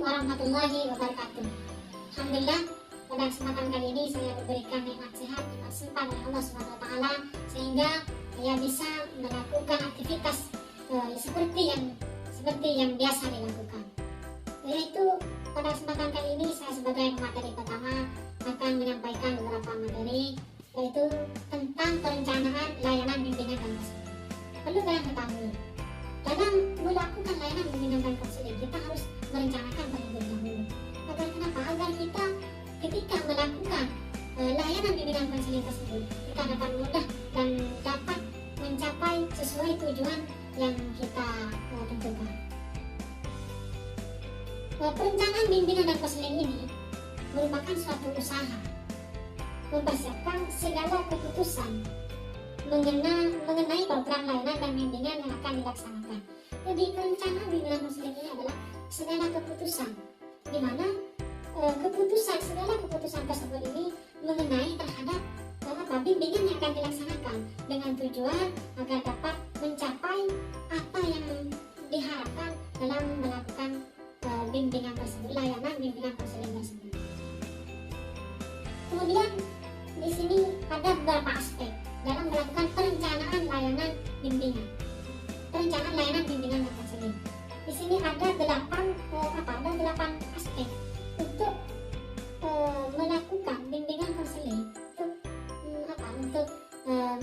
warahmatullahi wabarakatuh. Alhamdulillah, pada kesempatan kali ini saya diberikan nikmat sehat, nikmat sempat oleh Allah SWT, sehingga saya bisa melakukan aktivitas seperti yang biasa dilakukan. Yaitu pada kesempatan kali ini saya sebagai materi pertama akan menyampaikan beberapa materi, yaitu tentang perencanaan layanan bimbingan dan konseling. Perlu kalian ketahui, dalam melakukan layanan bimbingan dan konseling kita harus merencanakan terlebih dahulu. Agar kenapa? Agar kita ketika melakukan layanan bimbingan konseling tersebut, kita dapat mudah dan dapat mencapai sesuai tujuan yang kita tentukan. Perencanaan bimbingan dan konseling ini merupakan suatu usaha mempersiapkan segala keputusan mengenai program layanan dan bimbingan yang akan dilaksanakan. Jadi perencanaan bimbingan konseling ini adalah segala keputusan, di mana segala keputusan tersebut ini mengenai terhadap bimbingan yang akan dilaksanakan dengan tujuan agar dapat mencapai apa yang diharapkan dalam melakukan bimbingan tersebut, layanan bimbingan konseling tersebut. Kemudian di sini ada beberapa aspek dalam melakukan perencanaan layanan bimbingan. Perencanaan layanan bimbingan dan konseling. Di sini ada 8 aspek untuk melakukan bimbingan konseling, untuk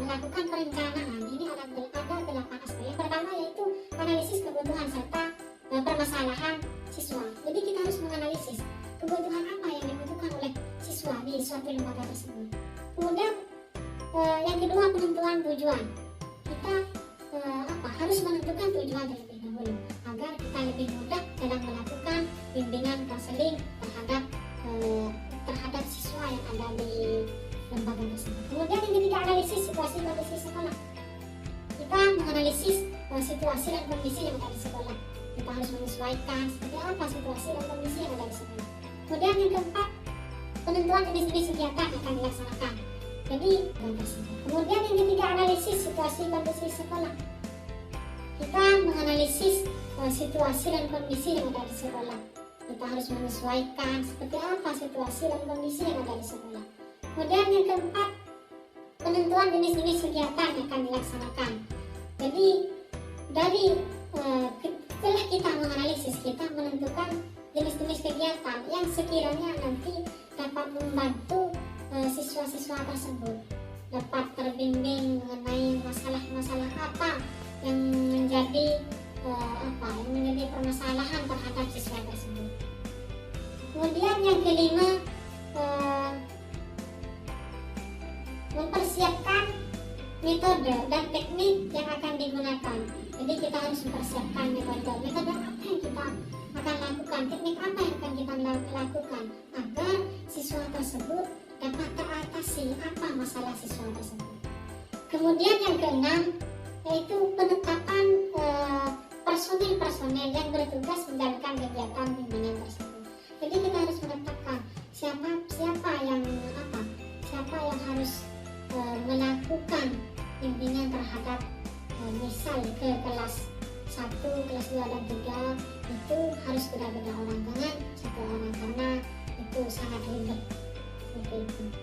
melakukan perencanaan. Ini ada 8 aspek. Yang pertama yaitu analisis kebutuhan serta permasalahan siswa. Jadi kita harus menganalisis kebutuhan apa yang dibutuhkan oleh siswa di suatu lembaga tersebut. Kemudian yang kedua, penentuan tujuan. Kita harus menentukan tujuan terlebih dahulu agar kita lebih mudah dalam melakukan bimbingan konseling terhadap siswa yang ada di lembaga tersebut. Kemudian yang ketiga, analisis situasi kondisi sekolah. Kita menganalisis situasi dan kondisi yang ada di sekolah. Kita harus menyesuaikan seperti apa situasi dan kondisi yang ada di sekolah. Kemudian yang keempat, penentuan jenis-jenis kegiatan yang akan dilaksanakan. Jadi kemudian yang ketiga, analisis situasi kondisi sekolah. Kita menganalisis situasi dan kondisi yang ada di sekolah. Kita harus menyesuaikan seperti apa situasi dan kondisi yang ada di sekolah. Kemudian yang keempat, penentuan jenis-jenis kegiatan yang akan dilaksanakan. Jadi setelah kita menganalisis, kita menentukan jenis-jenis kegiatan yang sekiranya nanti dapat membantu siswa-siswa tersebut dapat terbimbing mengenai masalah-masalah apa yang menjadi permasalahan terhadap siswa tersebut. Kemudian yang kelima, mempersiapkan metode dan teknik yang akan digunakan. Jadi kita harus mempersiapkan metode apa yang kita akan lakukan, teknik apa yang akan kita lakukan agar siswa tersebut dapat teratasi apa masalah siswa tersebut. Kemudian yang keenam yaitu penetapan personil yang bertugas menjalankan kegiatan bimbingan tersebut. Jadi kita harus menetapkan siapa yang harus melakukan bimbingan terhadap misal ke kelas 1, kelas 2 dan 3 itu harus beda-beda orang, jangan satu orang karena itu sangat ribet.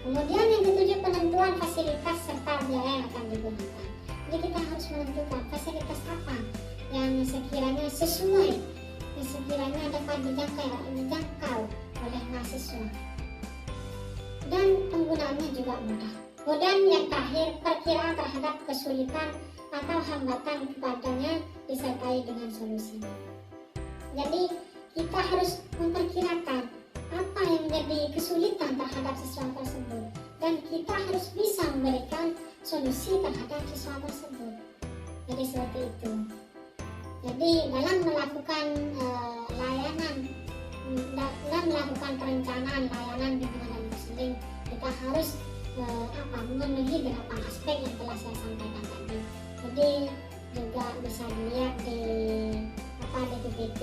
Kemudian yang ketujuh, penentuan fasilitas serta biaya yang akan digunakan. Jadi kita harus menentukan fasilitas apa yang sekiranya sesuai, yang sekiranya dapat dijangkau oleh mahasiswa dan penggunaannya juga mudah. Kemudian yang terakhir, perkiraan terhadap kesulitan atau hambatan kepadanya disertai dengan solusinya. Jadi kita harus memperkirakan apa yang menjadi kesulitan terhadap siswa tersebut dan kita harus bisa memberikan solusi terhadap siswa tersebut. Jadi seperti itu. Jadi dalam melakukan perencanaan layanan bimbingan dan konseling, kita harus memenuhi 8 aspek yang telah saya sampaikan tadi. Jadi juga bisa dilihat di PPT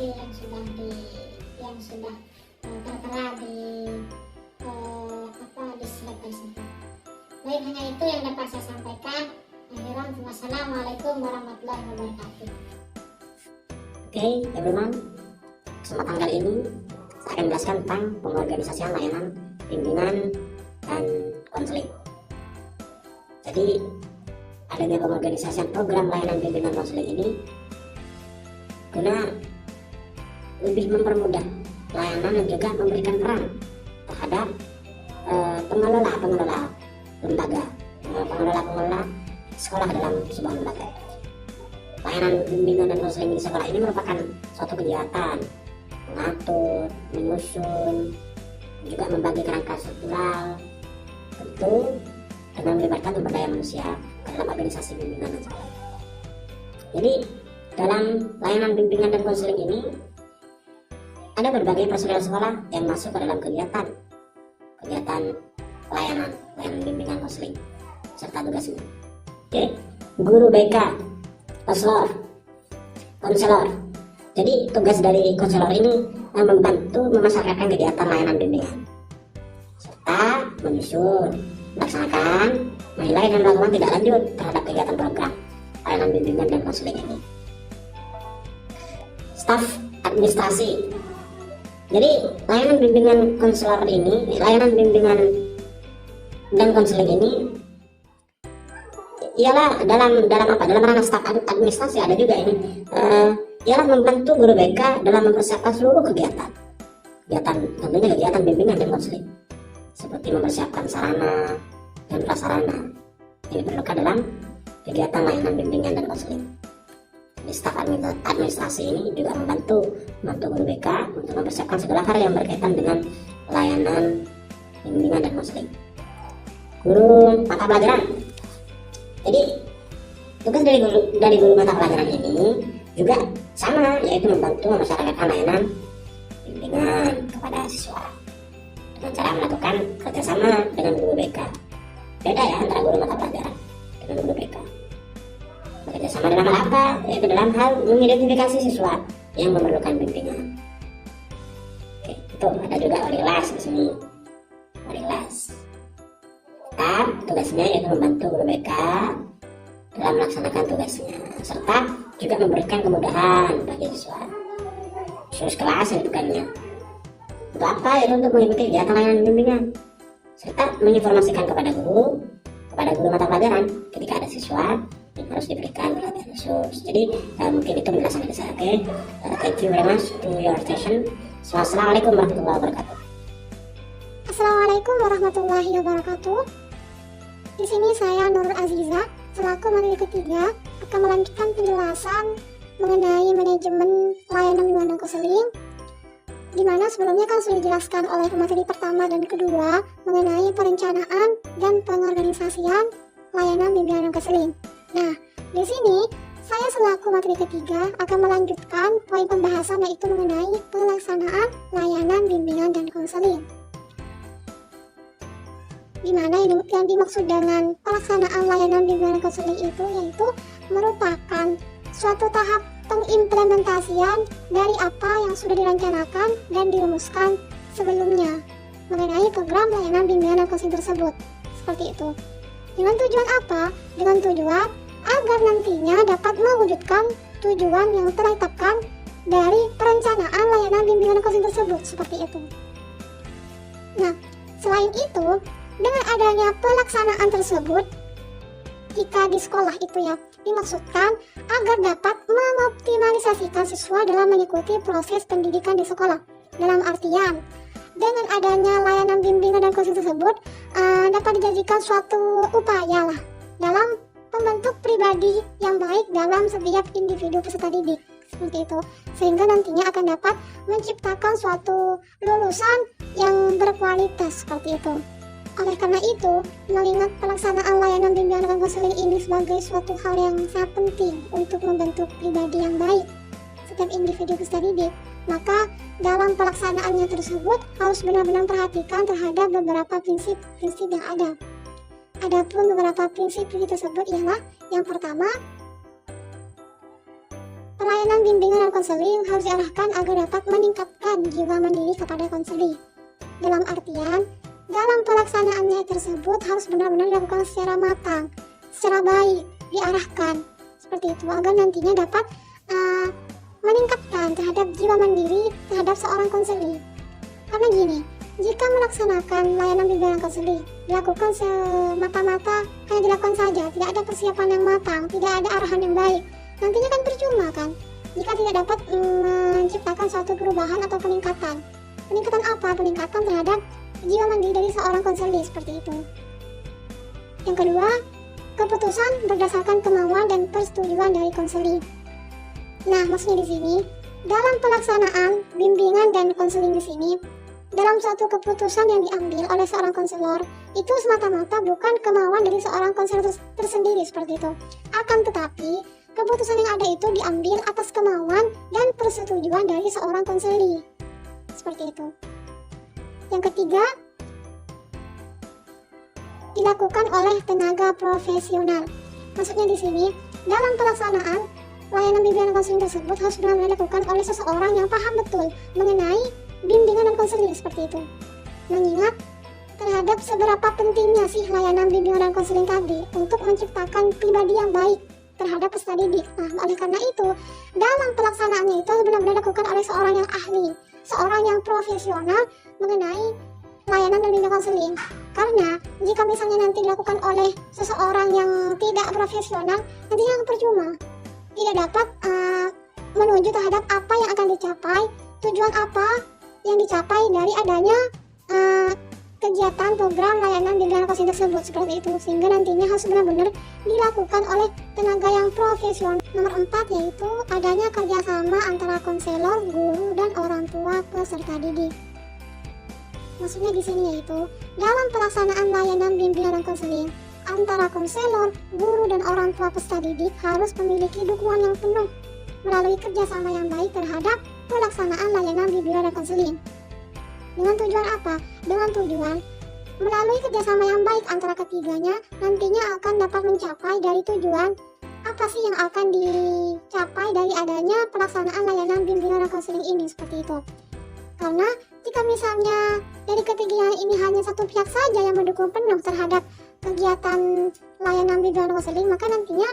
yang sudah tertera di slide tersebut. Baik, hanya itu yang dapat saya sampaikan. Wassalamualaikum warahmatullahi wabarakatuh. Oke, teman-teman, kesempatan kali ini akan menjelaskan tentang pengorganisasian layanan bimbingan dan konseling. Jadi adanya pengorganisasian program layanan bimbingan konseling ini guna lebih mempermudah layanan dan juga memberikan peran terhadap pengelola lembaga, pengelola sekolah dalam sebuah lembaga. Layanan bimbingan dan konseling di sekolah ini merupakan suatu kegiatan mengatur, menyusun, juga membagi kerangka struktural, tentu dengan melibatkan sumber daya manusia dalam organisasi bimbingan dan sekolah. Jadi dalam layanan bimbingan dan konseling ini ada berbagai personel sekolah yang masuk ke dalam kegiatan layanan bimbingan konseling serta tugasnya. Oke, guru BK, konselor. Jadi tugas dari konselor ini membantu memasyarakatkan kegiatan layanan bimbingan serta menyusun, melaksanakan, menilai dan melakukan tindak lanjut terhadap kegiatan program layanan bimbingan dan konseling ini. Staf administrasi. Jadi layanan bimbingan konselor ini, layanan bimbingan dan konseling ini ialah dalam ranah staf administrasi ada juga ini, ialah membantu guru BK dalam mempersiapkan seluruh kegiatan tentunya kegiatan bimbingan dan konseling, seperti mempersiapkan sarana dan prasarana yang diperlukan dalam kegiatan layanan bimbingan dan konseling. Di staf administrasi ini juga membantu guru BK untuk mempersiapkan segala hal yang berkaitan dengan layanan bimbingan dan konseling. Guru mata pelajaran. Jadi tugas dari guru mata pelajaran ini juga sama, yaitu membantu memasyarakatkan layanan bimbingan kepada siswa dengan cara melakukan kerjasama dengan guru BK. Beda ya antara guru mata pelajaran dengan guru BK. Bekerjasama dalam hal apa? Yaitu dalam hal mengidentifikasi siswa yang memerlukan bimbingan. Oke, itu ada juga wali kelas di sini. Wali kelas. Tugasnya yaitu membantu guru BK dalam melaksanakan tugasnya, serta juga memberikan kemudahan bagi siswa. Khusus kelas ya tugasnya. Untuk apa? Yaitu untuk mengikuti kegiatan layanan bimbingan, serta menginformasikan kepada guru mata pelajaran ketika ada siswa yang harus diberikan perhatian khusus. Jadi mungkin itu penjelasan dari saya. Oke, thank you very much to your attention. Assalamualaikum warahmatullahi wabarakatuh. Assalamualaikum warahmatullahi wabarakatuh. Di sini saya Nur Aziza selaku materi ketiga akan melanjutkan penjelasan mengenai manajemen layanan bimbingan dan konseling, di mana sebelumnya kan sudah dijelaskan oleh materi pertama dan kedua mengenai perencanaan dan pengorganisasian layanan bimbingan dan konseling. Nah, di sini saya selaku materi ketiga akan melanjutkan poin pembahasan yaitu mengenai pelaksanaan layanan bimbingan dan konseling. Di mana yang dimaksud dengan pelaksanaan layanan bimbingan dan konseling itu yaitu merupakan suatu tahap pengimplementasian dari apa yang sudah direncanakan dan dirumuskan sebelumnya mengenai program layanan bimbingan dan konseling tersebut. Seperti itu. Dengan tujuan apa? Dengan tujuan agar nantinya dapat mewujudkan tujuan yang telah ditetapkan dari perencanaan layanan bimbingan dan konseling tersebut. Seperti itu. Nah, selain itu, dengan adanya pelaksanaan tersebut, jika di sekolah itu ya, dimaksudkan agar dapat mengoptimalisasikan siswa dalam mengikuti proses pendidikan di sekolah. Dalam artian, dengan adanya layanan bimbingan dan konseling tersebut, dapat dijadikan suatu upaya lah dalam membentuk pribadi yang baik dalam setiap individu peserta didik. Seperti itu, sehingga nantinya akan dapat menciptakan suatu lulusan yang berkualitas seperti itu. Oleh karena itu, melihat pelaksanaan layanan bimbingan dan konseling ini sebagai suatu hal yang sangat penting untuk membentuk pribadi yang baik setiap individu peserta didik, maka dalam pelaksanaannya tersebut harus benar-benar perhatikan terhadap beberapa prinsip-prinsip yang ada. Adapun beberapa prinsip tersebut ialah yang pertama, pelayanan bimbingan dan konseling harus diarahkan agar dapat meningkatkan jiwa mandiri kepada konseli. Dalam artian, dalam pelaksanaannya tersebut harus benar-benar dilakukan secara matang, secara baik, diarahkan seperti itu agar nantinya dapat meningkatkan terhadap jiwa mandiri terhadap seorang konseli. Karena gini, jika melaksanakan layanan bimbingan konseling dilakukan semata-mata hanya dilakukan saja, tidak ada persiapan yang matang, tidak ada arahan yang baik, nantinya kan percuma kan, jika tidak dapat menciptakan suatu perubahan atau peningkatan. Peningkatan apa? Peningkatan terhadap jiwa mandiri dari seorang konseling seperti itu. Yang kedua, keputusan berdasarkan kemauan dan persetujuan dari konseling. Nah, maksudnya di sini, dalam pelaksanaan bimbingan dan konseling di sini, dalam suatu keputusan yang diambil oleh seorang konselor, itu semata-mata bukan kemauan dari seorang konselor tersendiri seperti itu. Akan tetapi, keputusan yang ada itu diambil atas kemauan dan persetujuan dari seorang konselor. Seperti itu. Yang ketiga, dilakukan oleh tenaga profesional. Maksudnya di sini, dalam pelaksanaan layanan bimbingan konseling tersebut harus benar-benar dilakukan oleh seseorang yang paham betul mengenai bimbingan dan konseling seperti itu. Mengingat terhadap seberapa pentingnya sih layanan bimbingan dan konseling tadi untuk menciptakan pribadi yang baik terhadap peserta didik. Nah, oleh karena itu, dalam pelaksanaannya itu benar-benar dilakukan oleh seorang yang ahli, seorang yang profesional mengenai layanan dan bimbingan konseling. Karena jika misalnya nanti dilakukan oleh seseorang yang tidak profesional, nantinya percuma, tidak dapat menuju terhadap apa yang akan dicapai, tujuan apa yang dicapai dari adanya kegiatan program layanan bimbingan konseling tersebut seperti itu, sehingga nantinya harus benar-benar dilakukan oleh tenaga yang profesional. Nomor 4 yaitu adanya kerjasama antara konselor, guru, dan orang tua peserta didik. Maksudnya di sini yaitu dalam pelaksanaan layanan bimbingan dan konseling antara konselor, guru, dan orang tua peserta didik harus memiliki dukungan yang penuh melalui kerjasama yang baik terhadap pelaksanaan layanan bimbingan dan konseling. Dengan tujuan apa? Dengan tujuan melalui kerjasama yang baik antara ketiganya nantinya akan dapat mencapai dari tujuan apa sih yang akan dicapai dari adanya pelaksanaan layanan bimbingan dan konseling ini seperti itu. Karena jika misalnya dari ketiganya ini hanya satu pihak saja yang mendukung penuh terhadap kegiatan layanan bimbingan dan konseling, maka nantinya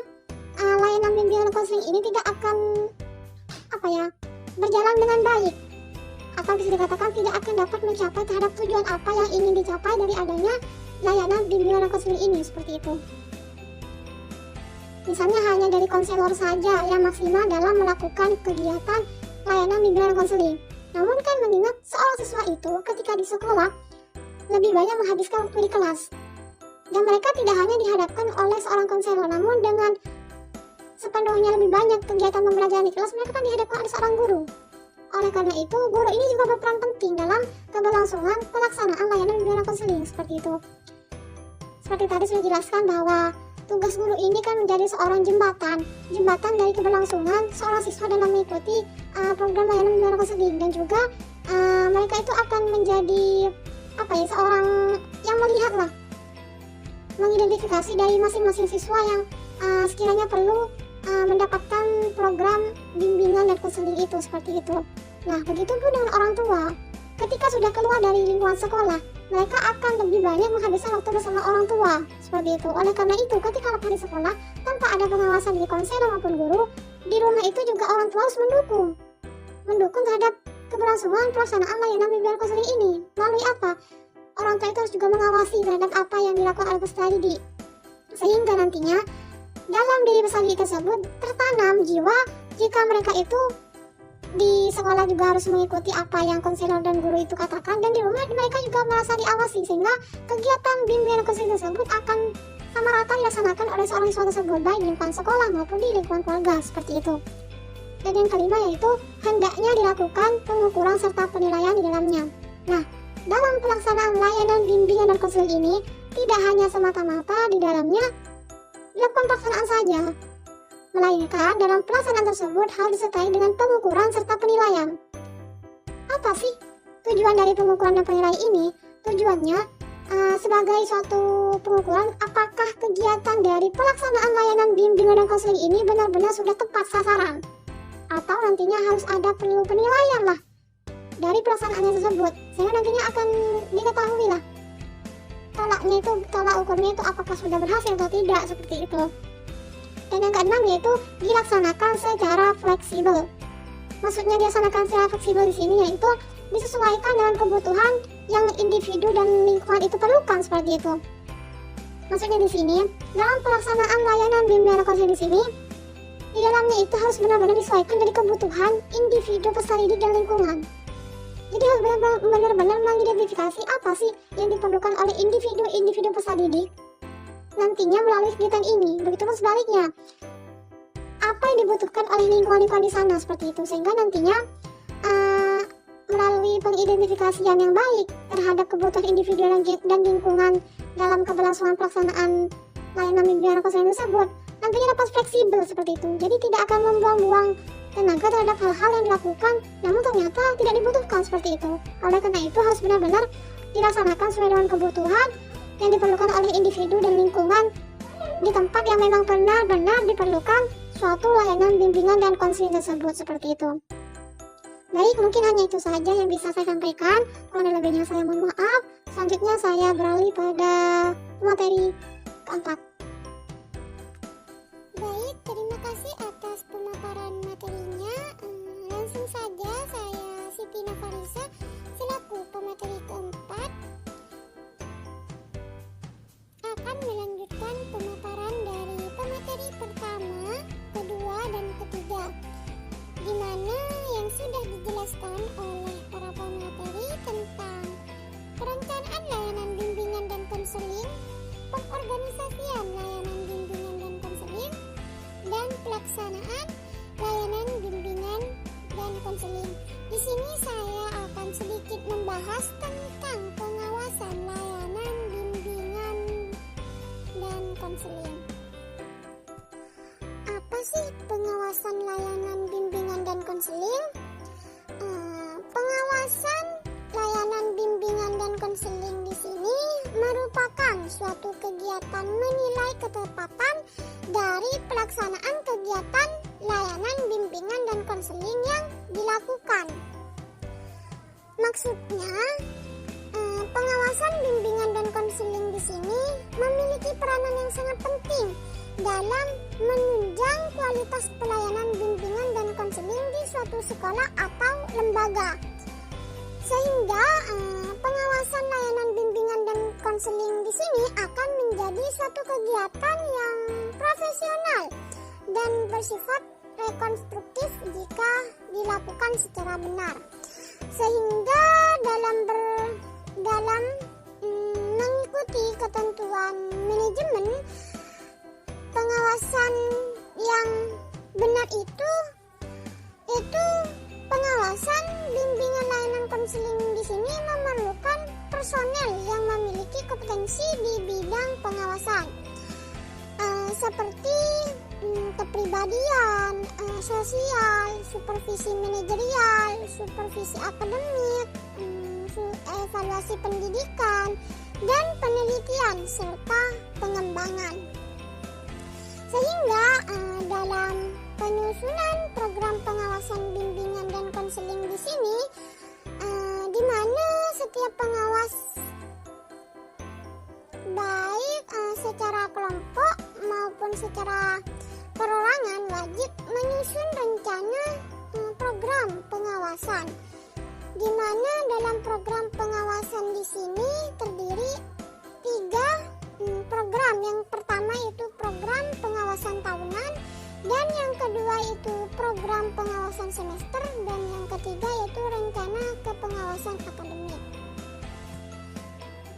layanan bimbingan dan konseling ini tidak akan berjalan dengan baik, atau bisa dikatakan tidak akan dapat mencapai terhadap tujuan apa yang ingin dicapai dari adanya layanan bimbingan dan konseling ini seperti itu. Misalnya hanya dari konselor saja yang maksimal dalam melakukan kegiatan layanan bimbingan dan konseling. Namun kan mengingat seorang siswa itu ketika di sekolah lebih banyak menghabiskan waktu di kelas, dan mereka tidak hanya dihadapkan oleh seorang konselor, namun dengan sepenuhnya lebih banyak kegiatan pembelajaran di kelas, mereka kan dihadapkan oleh seorang guru. Oleh karena itu, guru ini juga berperan penting dalam keberlangsungan pelaksanaan layanan bimbingan konseling seperti itu. Seperti tadi sudah dijelaskan bahwa tugas guru ini kan menjadi seorang jembatan dari keberlangsungan seorang siswa dalam mengikuti program layanan bimbingan konseling, dan juga mereka itu akan menjadi seorang yang melihatlah, mengidentifikasi dari masing-masing siswa yang sekiranya perlu mendapatkan program bimbingan dan konseling itu seperti itu. Nah, begitu pun dengan orang tua. Ketika sudah keluar dari lingkungan sekolah, mereka akan lebih banyak menghabiskan waktu bersama orang tua seperti itu. Oleh karena itu, ketika lepas di sekolah tanpa ada pengawasan dari konselor maupun guru, di rumah itu juga orang tua harus mendukung terhadap keberlangsungan pelaksanaan layanan bimbingan konseling ini. Melalui apa? Orang tua itu harus juga mengawasi terhadap apa yang dilakukan oleh peserta didik, sehingga nantinya dalam diri peserta didik tersebut tertanam jiwa jika mereka itu di sekolah juga harus mengikuti apa yang konselor dan guru itu katakan, dan di rumah mereka juga merasa diawasi, sehingga kegiatan bimbingan konseling tersebut akan sama rata dilaksanakan oleh seorang siswa tersebut baik di lingkungan sekolah maupun di lingkungan keluarga seperti itu. Dan yang kelima yaitu hendaknya dilakukan pengukuran serta penilaian di dalamnya. Nah, dalam pelaksanaan layanan bimbingan dan konseling ini tidak hanya semata-mata di dalamnya dilakukan pelaksanaan saja, melainkan dalam pelaksanaan tersebut harus disertai dengan pengukuran serta penilaian. Apa sih tujuan dari pengukuran dan penilaian ini? Tujuannya sebagai suatu pengukuran apakah kegiatan dari pelaksanaan layanan bimbingan dan konseling ini benar-benar sudah tepat sasaran, atau nantinya harus ada perlu penilaian lah dari pelaksanaannya tersebut, sehingga nantinya akan diketahui lah tolak ukurnya itu apakah sudah berhasil atau tidak seperti itu. Dan yang keenam yaitu dilaksanakan secara fleksibel. Maksudnya dilaksanakan secara fleksibel di sini yaitu disesuaikan dengan kebutuhan yang individu dan lingkungan itu perlukan, seperti itu. Maksudnya di sini, dalam pelaksanaan layanan bimbingan dan konseling di sini, di dalamnya itu harus benar-benar disesuaikan dari kebutuhan individu peserta didik dan lingkungan. Jadi harus benar-benar mengidentifikasi apa sih yang diperlukan oleh individu peserta didik nantinya melalui kegiatan ini. Begitupun sebaliknya, apa yang dibutuhkan oleh lingkungan-lingkungan di sana, seperti itu. Sehingga nantinya melalui pengidentifikasian yang baik terhadap kebutuhan individu dan lingkungan dalam keberlangsungan pelaksanaan layanan bimbingan konseling tersebut, nantinya dapat fleksibel, seperti itu. Jadi tidak akan membuang-buang tenaga terhadap hal-hal yang dilakukan namun ternyata tidak dibutuhkan, seperti itu. Oleh karena itu harus benar-benar dilaksanakan sesuai dengan kebutuhan yang diperlukan oleh individu dan lingkungan di tempat yang memang benar-benar diperlukan suatu layanan bimbingan dan konseling tersebut, seperti itu. Baik, mungkin hanya itu saja yang bisa saya sampaikan. Kurang lebihnya saya mohon maaf. Selanjutnya saya beralih pada materi keempat. Baik, terima kasih atas pemaparan materinya. Langsung saja saya Siti Nafarisa selaku pemateri keempat akan melanjutkan pemaparan dari pemateri pertama, kedua, dan ketiga, di mana yang sudah dijelaskan oleh para pemateri tentang perencanaan layanan bimbingan dan konseling, pengorganisasian layanan bimbingan dan konseling, dan pelaksanaan layanan bimbingan dan konseling. Di sini saya akan sedikit membahas tentang pengawasan layanan bimbingan dan konseling. Apa sih pengawasan layanan bimbingan dan konseling? Pengawasan layanan bimbingan dan konseling di sini merupakan suatu kegiatan menilai ketepatan dari pelaksanaan kegiatan layanan bimbingan dan konseling yang dilakukan. Maksudnya, pengawasan bimbingan dan konseling di sini memiliki peranan yang sangat penting dalam menunjang kualitas pelayanan bimbingan dan konseling di suatu sekolah atau lembaga. Sehingga pengawasan layanan bimbingan dan konseling di sini akan menjadi suatu kegiatan yang profesional dan bersifat rekonstruktif jika dilakukan secara benar. Sehingga dalam mengikuti ketentuan manajemen, pengawasan yang benar itu pengawasan bimbingan layanan konseling di sini memerlukan personel yang memiliki kompetensi di bidang pengawasan, seperti kepribadian, sosial, supervisi manajerial, supervisi akademik, evaluasi pendidikan, dan penelitian serta pengembangan. Sehingga dalam penyusunan program pengawasan bimbingan dan konseling di sini, di mana setiap pengawas baik secara kelompok maupun secara perorangan wajib menyusun rencana program pengawasan, di mana dalam program pengawasan di sini terdiri 3 program. Yang pertama itu program pengawasan tahunan, dan yang kedua itu program pengawasan semester, dan yang ketiga yaitu rencana kepengawasan akademik.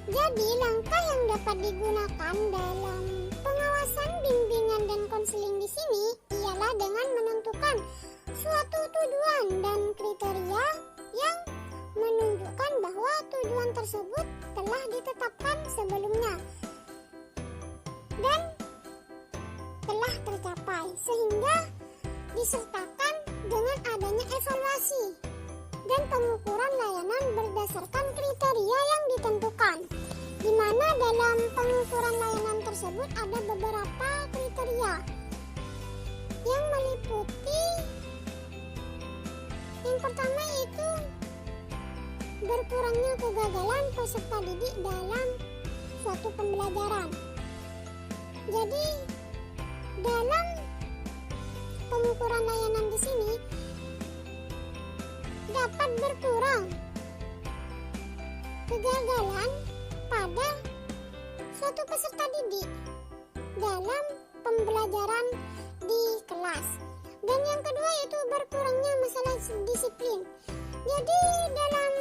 Jadi langkah yang dapat digunakan dalam pengawasan bimbingan dan konseling di sini ialah dengan menentukan suatu tujuan dan kriteria yang menunjukkan bahwa tujuan tersebut telah ditetapkan sebelumnya dan telah tercapai, sehingga disertakan dengan adanya evaluasi dan pengukuran layanan berdasarkan kriteria yang ditentukan, di mana dalam pengukuran layanan tersebut ada beberapa kriteria yang meliputi, yang pertama itu berkurangnya kegagalan peserta didik dalam suatu pembelajaran. Jadi dalam pengukuran layanan di sini dapat berkurang kegagalan pada suatu peserta didik dalam pembelajaran di kelas. Dan yang kedua yaitu berkurangnya masalah disiplin. Jadi dalam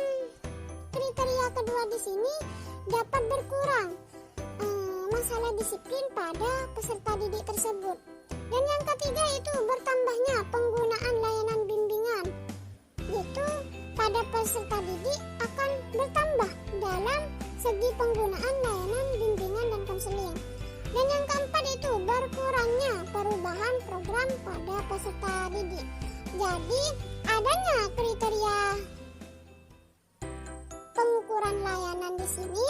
kriteria kedua di sini dapat berkurang masalah disiplin pada peserta didik tersebut. Dan yang ketiga itu bertambahnya penggunaan layanan bimbingan, yaitu pada peserta didik akan bertambah dalam segi penggunaan layanan bimbingan dan konseling. Dan yang keempat itu berkurangnya perubahan program pada peserta didik. Jadi adanya kriteria pengukuran layanan di sini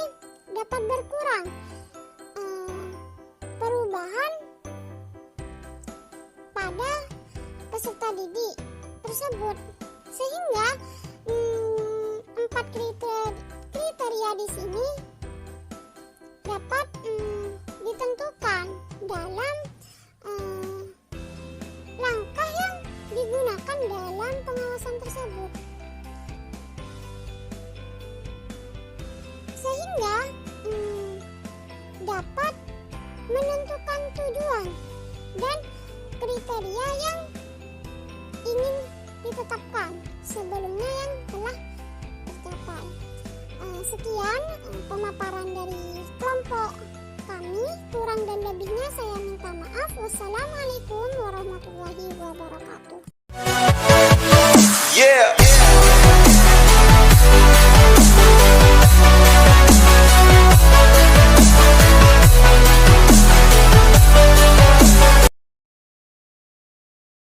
dapat berkurang perubahan pada peserta didik tersebut, sehingga 4 kriteria di sini dapat ditentukan dalam langkah yang digunakan dalam pengawasan tersebut, sehingga dapat menentukan tujuan dan kriteria yang ingin ditetapkan sebelumnya yang telah tercapai. Sekian pemaparan dari kelompok kami, kurang dan lebihnya saya minta maaf. Wassalamualaikum warahmatullahi wabarakatuh. Yeah.